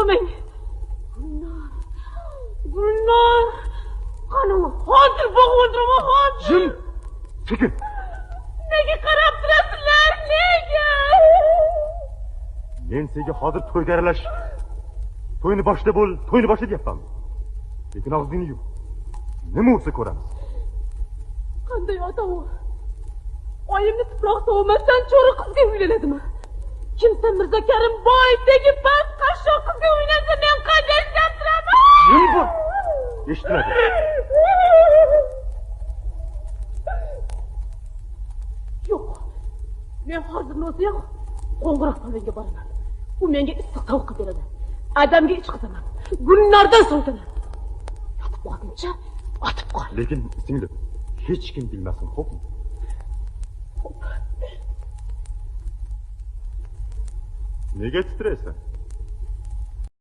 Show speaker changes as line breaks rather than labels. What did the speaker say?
qilmang. Gulnor, qanam hozir bo'g'ib o'tiraman, hozir.
Jim, chekin.
Nega qarab turasizlar? Nega?
Men senga hozir to'yga aralash. To'yni boshda bo'l, to'yni boshda deyapman. Lekin og'zingni yum. Nima bo'lsa ko'ramiz.
Qanday ota u? Oyimni tuproq sovmasdan cho'ri qizga uylanadimi? Kimsa Mirzo Karimboyevdagi past qashshoq qizga uylansa men qanday ishlab turaman?
Jim bo'l. Eshitmadi.
Yo'q. Men hozirni o'ziyoq qo'ng'iroq salonga boraman. U menga issiq tovuq beradi. Adamga ich qizaman. Gulnordan sovutaman. Yotib qolguncha otib qol.
Lekin singlim, hech kim bilmasin, xo'pmi? Nega titraysan?